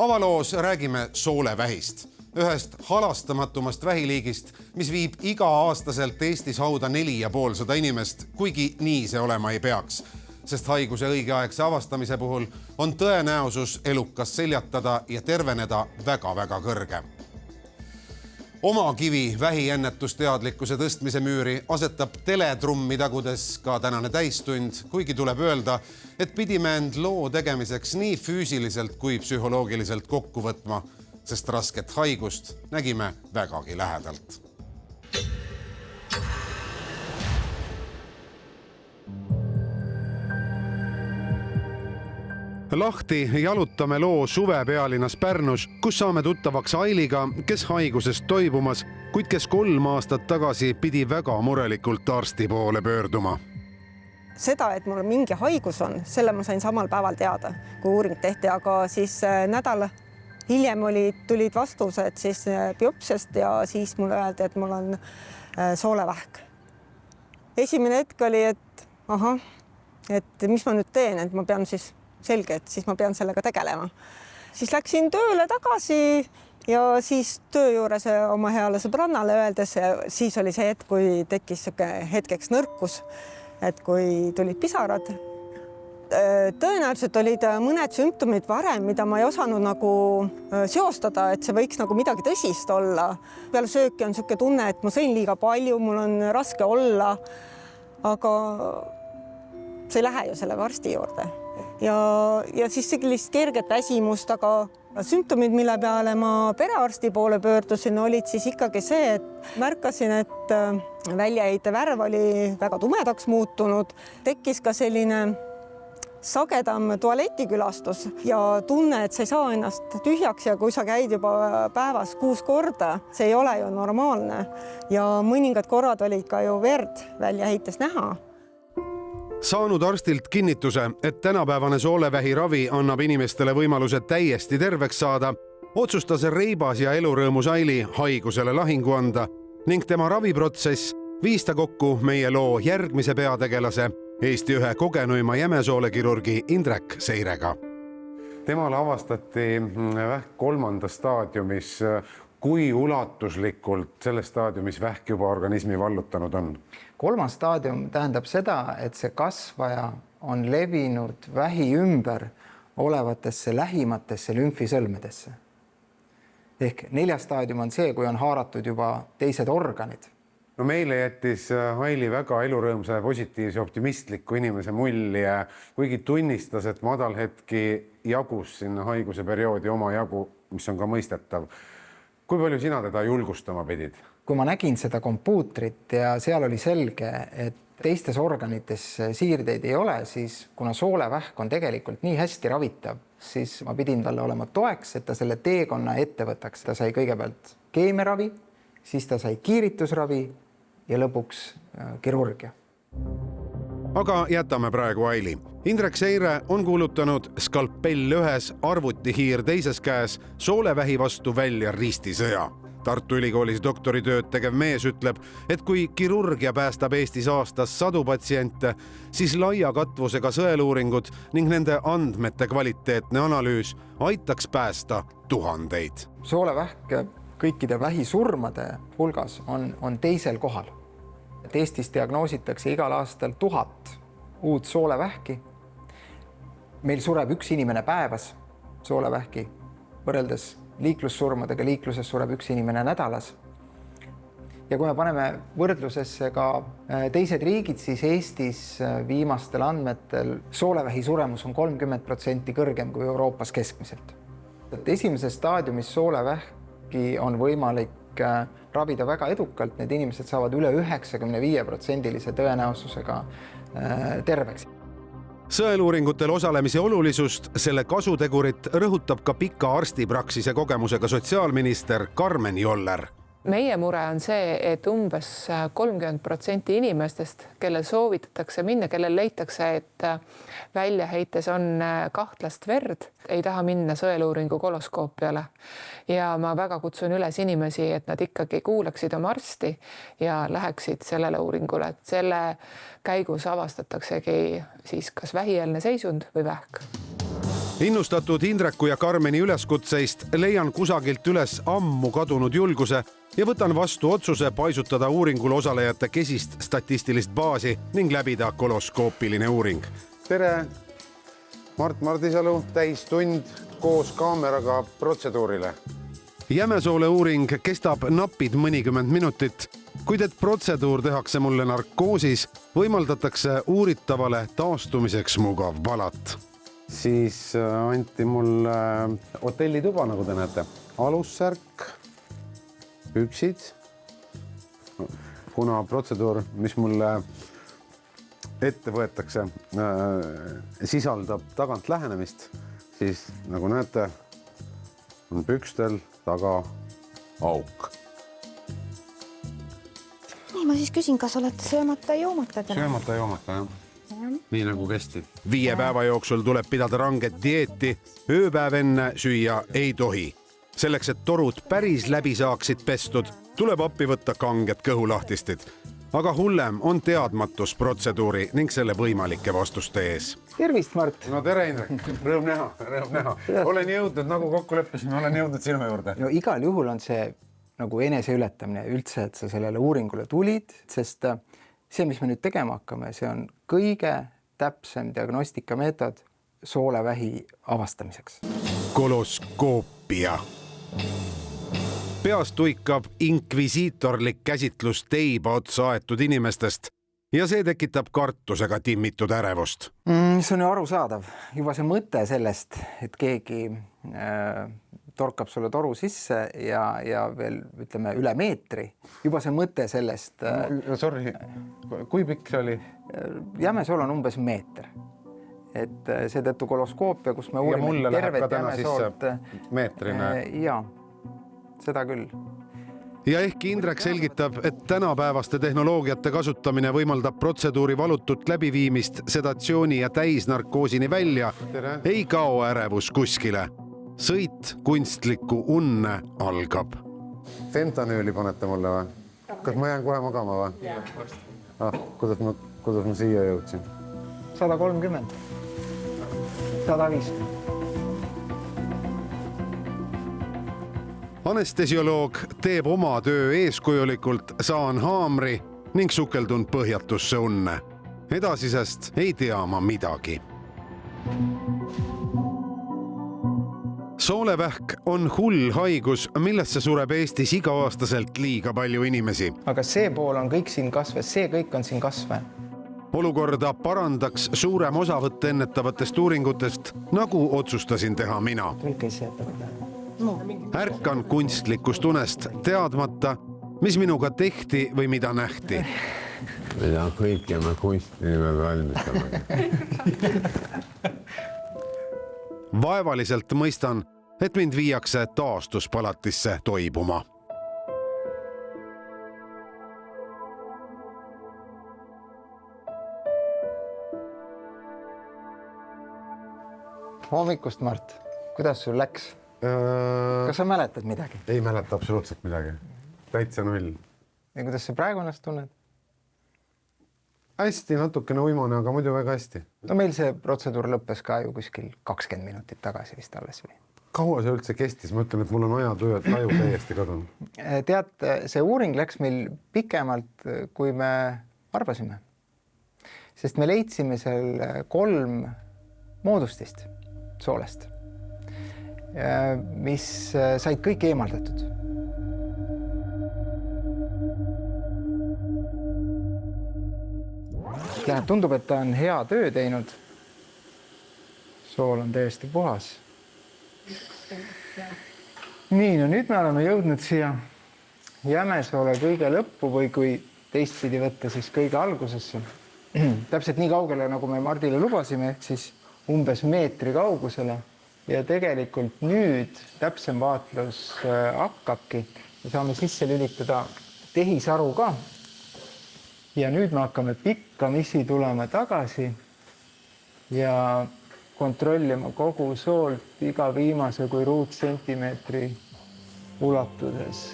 Avaloos räägime soolevähist, ühest halastamatumast vähiliigist, mis viib iga-aastaselt Eestis hauda 450 inimest, kuigi nii see olema ei peaks. Sest haiguse õigeaegse avastamise puhul on tõenäosus elukas seljatada ja terveneda väga-väga kõrge. Oma kivi vähiennetusteadlikkuse tõstmise müüri asetab teletrummi tagudes ka tänane täistund, kuigi tuleb öelda, et pidime end loo tegemiseks nii füüsiliselt kui psühholoogiliselt kokku võtma, sest rasket haigust nägime vägagi lähedalt. Lahti jalutame loo suve pealinnas Pärnus, kus saame tuttavaks Ailiga, kes haigusest toibumas, kuid kes 3 aastat tagasi pidi väga murelikult arsti poole pöörduma. Seda, et mul mingi haigus on, selle ma sain samal päeval teada, kui uuring tehti, aga siis nädal hiljem tulid vastused siis biopsiast ja siis mulle öeldi, et mul on soolevähk. Esimene hetk oli, et mis ma nüüd teen, et ma pean siis selge, et siis ma pean sellega tegelema. Siis läksin tööle tagasi ja siis töö juures oma heale sõbrannale öeldes, siis oli see hetk, kui tekkis hetkeks nõrkus, et kui tulid pisarad. Tõenäoliselt olid mõned sümptomid varem, mida ma ei osanud nagu seostada, et see võiks nagu midagi tõsist olla. Peale sööki on selline tunne, et ma sõin liiga palju, mul on raske olla, aga see ei lähe ju sellega arsti juurde. Ja siis sellist kerget väsimust, aga sümptomid, mille peale ma perearsti poole pöördusin, olid siis ikkagi see, et märkasin, et väljaheite värv oli väga tumedaks muutunud. Tekkis ka selline sagedam tualetikülastus ja tunne, et sa ei saa ennast tühjaks ja kui sa käid juba päevas 6 korda, see ei ole ju normaalne. Ja mõningad korrad olid ka ju verd väljaheites näha. Saanud arstilt kinnituse, et tänapäevane soolevähi ravi annab inimestele võimaluse täiesti terveks saada, otsustas reibas ja elurõõmus Aili haigusele lahingu anda ning tema raviprotsess viis ta kokku meie loo järgmise peategelase, Eesti ühe kogenuima jämesoolekirurgi Indrek Seirega. Temale avastati vähk 3. staadiumis. Kui ulatuslikult selles staadiumis vähk juba organismi vallutanud on? 3. staadium tähendab seda, et see kasvaja on levinud vähi ümber olevatesse lähimatesse lümfisõlmedesse. Ehk 4. staadium on see, kui on haaratud juba teised organid. No meile jättis Aili väga elurõõmsa ja positiivse optimistliku inimese mulje, kuigi tunnistas, et madal hetki jagus sinna haiguse perioodi oma jagu, mis on ka mõistetav. Kui palju sina teda julgustama pidid? Kui ma nägin seda kompuutrit ja seal oli selge, et teistes organites siirdeid ei ole, siis kuna soolevähk on tegelikult nii hästi ravitav, siis ma pidin talle olema toeks, et ta selle teekonna ette võtaks. Ta sai kõigepealt keemiaravi, siis ta sai kiiritusravi ja lõpuks kirurgia. Aga jätame praegu Aili. Indrek Seire on kuulutanud skalpell ühes, arvutihiir teises käes soolevähi vastu välja ristisõja. Tartu Ülikoolis doktoritööd tegev mees ütleb, et kui kirurgia päästab Eestis aastas 100 patsiente, siis laia katvusega sõeluuringud ning nende andmete kvaliteetne analüüs aitaks päästa tuhandeid. Soolevähk kõikide vähisurmade hulgas on teisel kohal. Eestis diagnoositakse igal aastal 1000 uut soolevähki. Meil sureb 1 inimene päevas soolevähki. Võrreldes liiklussurmadega liikluses sureb 1 inimene nädalas. Ja kui me paneme võrdlusesse ka teised riigid, siis Eestis viimastel andmetel soolevähi suremus on 30% kõrgem kui Euroopas keskmiselt. Esimeses staadiumis soolevähki on võimalik ravida väga edukalt, need inimesed saavad üle 95% tõenäosusega terveks. Sõeluuringutel osalemise olulisust, selle kasutegurit rõhutab ka pika arstipraksise kogemusega sotsiaalminister Karmen Joller. Meie mure on see, et umbes 30% inimestest, kellel soovitatakse minna, kellel leitakse, et väljaheites on kahtlast verd, ei taha minna sõeluuringu koloskoopiale. Ja ma väga kutsun üles inimesi, et nad ikkagi kuulaksid oma arsti ja läheksid sellele uuringule. Et selle käigus avastataksegi siis kas vähieelne seisund või vähk. Innustatud Indreku ja Karmeni üleskutseist leian kusagilt üles ammu kadunud julguse ja võtan vastu otsuse paisutada uuringul osalejate kesist statistilist baasi ning läbida koloskoopiline uuring. Tere, Mart Mardisalu, täistund koos kaameraga protseduurile. Jämesoole uuring kestab napid mõnikümmend minutit, kuid et protseduur tehakse mulle narkoosis, võimaldatakse uuritavale taastumiseks mugav palat. Siis anti mulle hotellituba, nagu te näete. Alussärk, püksid, kuna protseduur, mis mulle ette võetakse, sisaldab tagant lähenemist, siis nagu näete, on pükstel taga auk. Nii, ma siis küsin, kas olete söömata ja joomata täna? Söömata ja joomata, jah. Nii nagu kesti. 5 päeva jooksul tuleb pidada ranget dieeti, ööpäev enne süüa ei tohi. Selleks, et torud päris läbi saaksid pestud, tuleb appi võtta kanged kõhulahtistid. Aga hullem on teadmatus protseduuri ning selle võimalike vastuste ees. Tervist, Mart! No tere, Indrek! Rõõm näha. Olen jõudnud, nagu kokku leppisime, olen jõudnud sinu juurde. No igal juhul on see nagu eneseületamine üldse, et sa sellele uuringule tulid, sest see, mis me nüüd tegema hakkame, see on kõige täpsem diagnostikameetod soolevähi avastamiseks. Koloskoopia. Peast tuikab inkvisiitorlik käsitlus teiba otsa aetud inimestest ja see tekitab kartusega timmitud ärevust. See on ju arusaadav. Juba see mõte sellest, et keegi torkab sulle toru sisse ja veel ütleme üle meetri. Juba see mõte sellest... Sorry, kui pikk see oli? Jämesool on umbes meeter. Et seetõttu koloskoopia, kus me uurime tervet jämesoolt... meetrine. Jaa, seda küll. Ja ehkki Indrek selgitab, et tänapäevaste tehnoloogiate kasutamine võimaldab protseduuri valutut läbiviimist sedatsiooni ja täisnarkoosini välja, ei kao ärevus kuskile. Sõit kunstliku unne algab. Fentanüüli panete mulle või? Kas ma jään kohe magama või? Kuidas ma siia jõudsin? 130. 105. Anestesioloog teeb oma töö eeskujulikult, saan haamri ning sukeldun põhjatusse unne. Edasisest ei tea ma midagi. Soolevähk on hull haigus, millesse sureb Eestis iga-aastaselt liiga palju inimesi. Aga see pool on kõik siin kasve, see kõik on siin kasve. Olukorda parandaks suurem osavõtt ennetavatest uuringutest, nagu otsustasin teha mina. Ärkan kunstlikust unest teadmata, mis minuga tehti või mida nähti. Mida kõike me kunstnime valmistame. Vaevaliselt mõistan, et mind viiakse taastuspalatisse toibuma. Hommikust, Mart. Kuidas sul läks? Kas sa mäletad midagi? Ei mäleta absoluutselt midagi. Täitsa null. Ja kuidas sa praegu ennast tunned? Hästi, natukene uimane, aga muidu väga hästi. No meil see protseduur lõppes ka ju kuskil 20 minutit tagasi vist alles või? Kaua see üldse kestis? Ma ütlen, et mul on ajataju täiesti kadunud. Tead, see uuring läks meil pikemalt, kui me arvasime. Sest me leidsime seal 3 moodustist soolest, mis said kõik eemaldatud. Tundub, et ta on hea töö teinud. Sool on täiesti puhas. Nii, no nüüd me oleme jõudnud siia Jämesoole kõige lõppu või kui teistpidi võtta, siis kõige algusesse. Täpselt nii kaugele, nagu me Mardile lubasime, ehk siis umbes meetri kaugusele. Ja tegelikult nüüd täpsem vaatlus hakkabki. Me saame sisse lülitada tehisaru ka. Ja nüüd me hakkame pikkamisi tulema tagasi ja kontrollima kogu soolt iga viimase kui ruutsentimeetri ulatudes.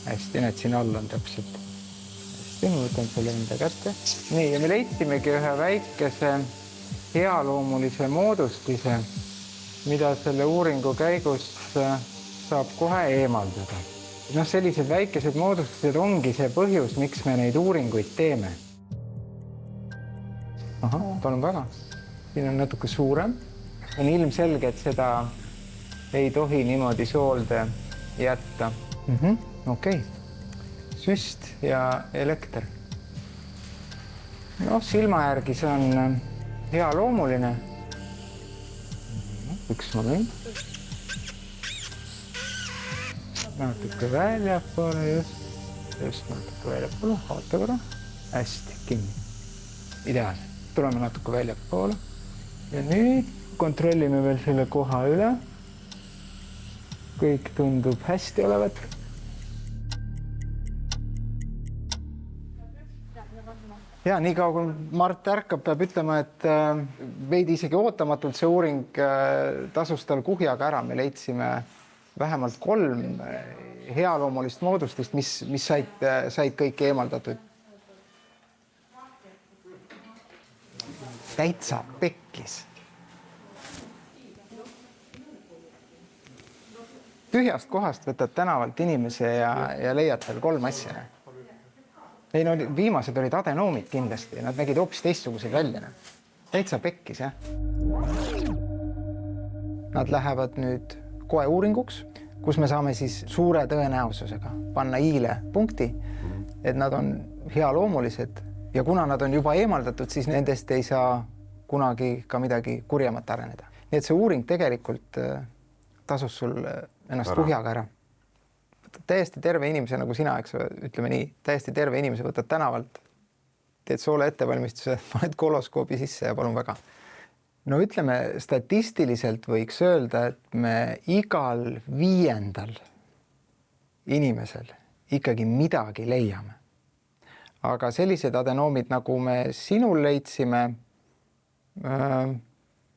Hästi, need siin all on täpselt. Hästi, ma võtan selle enda kätte. Nii, ja me leidsimegi ühe väikese healoomulise moodustise, mida selle uuringu käigus saab kohe eemaldada. Sellised väikesed moodustused ongi see põhjus, miks me neid uuringuid teeme. Palun väga. Siin on natuke suurem. On ilmselge, et seda ei tohi niimoodi soolde jätta. Okei. Süst ja elekter. Silma järgi see on hea loomuline. Üks moment. Natuke väljapoole, just natuke väljapoole, oota korra. Hästi, kinni. Ideaalne. Tuleme natuke väljapoole. Ja nüüd kontrollime veel selle koha üle. Kõik tundub hästi olevat. Ja nii kaua, kui Mart ärkab, peab ütlema, et veidi isegi ootamatult see uuring tasus tal kuhjaga ära. Me leidsime vähemalt 3 healoomulist moodustist, mis said kõik eemaldatud. Täitsa pekkis. Tühjast kohast võtad tänavalt inimese ja leiad tal 3 asja. Viimased olid adenoomid kindlasti. Nad nägid hoopis teistsugused välja. Täitsa pekkis, jah. Nad lähevad nüüd kohe uuringuks, kus me saame siis suure tõenäosusega panna i-le punkti, et nad on healoomulised ja kuna nad on juba eemaldatud, siis nendest ei saa kunagi ka midagi kurjemat areneda. Nii et see uuring tegelikult tasus sul ennast kuhjaga ära. Täiesti terve inimese, nagu sina, eks ütleme nii, täiesti terve inimese võtad tänavalt, teed soole ettevalmistuse, paned koloskoobi sisse ja palun väga. No ütleme, statistiliselt võiks öelda, et me igal 5. inimesel ikkagi midagi leiame. Aga sellised adenoomid, nagu me sinul leidsime,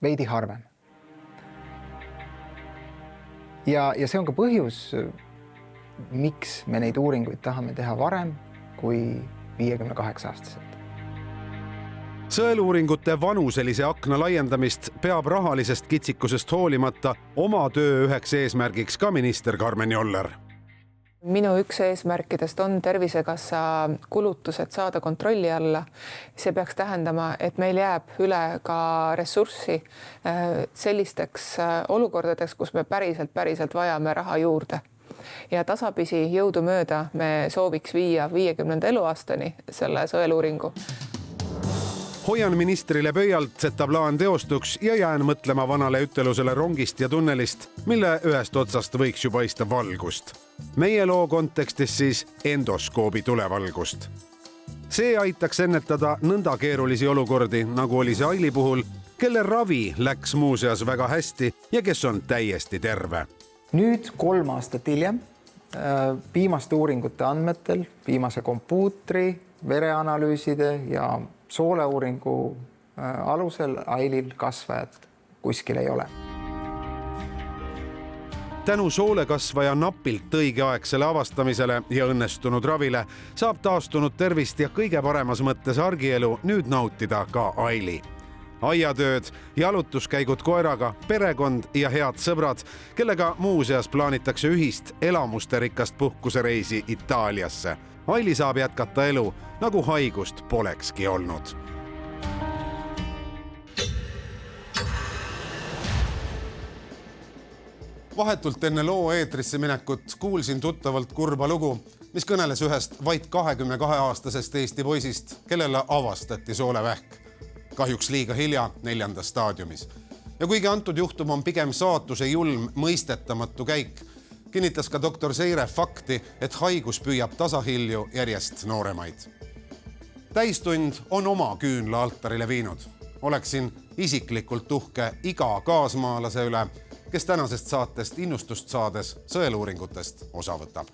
veidi harvem. Ja see on ka põhjus, miks me neid uuringuid tahame teha varem kui 58-aastaselt. Sõeluuringute vanuselise akna laiendamist peab rahalisest kitsikusest hoolimata oma töö üheks eesmärgiks ka minister Karmen Joller. Minu üks eesmärkidest on Tervisekassa kulutused saada kontrolli alla. See peaks tähendama, et meil jääb üle ka ressurssi sellisteks olukordadeks, kus me päriselt vajame raha juurde. Ja tasapisi jõudu mööda me sooviks viia 50. eluaastani selle sõeluuringu. Hoian ministrile pöialt, et ta plaan teostuks ja jään mõtlema vanale ütelusele rongist ja tunnelist, mille ühest otsast võiks ju paista valgust. Meie loo kontekstis siis endoskoobi tulevalgust. See aitaks ennetada nõnda keerulisi olukordi, nagu oli see Aili puhul, kelle ravi läks muuseas väga hästi ja kes on täiesti terve. Nüüd 3 aastat hiljem, viimaste uuringute andmetel, viimase kompuutri, vereanalüüside ja sooleuuringu alusel Ailil kasvajat kuskil ei ole. Tänu soolekasvaja napilt õigeaegsele avastamisele ja õnnestunud ravile saab taastunud tervist ja kõige paremas mõttes argielu nüüd nautida ka Aili. Aiatööd, jalutuskäigud koeraga, perekond ja head sõbrad, kellega muuseas plaanitakse ühist elamusterikast puhkusereisi Itaaliasse. Aili saab jätkata elu, nagu haigust polekski olnud. Vahetult enne loo eetrisse minekut kuulsin tuttavalt kurba lugu, mis kõneles ühest vaid 22-aastasest Eesti poisist, kellele avastati soolevähk. Kahjuks liiga hilja 4. staadiumis. Ja kuigi antud juhtum on pigem saatuse julm mõistetamatu käik, kinnitas ka doktor Seire fakti, et haigus püüab tasahilju järjest nooremaid. Täistund on oma küünla altarile viinud. Oleksin isiklikult uhke iga kaasmaalase üle, kes tänasest saatest innustust saades sõeluuringutest osa võtab.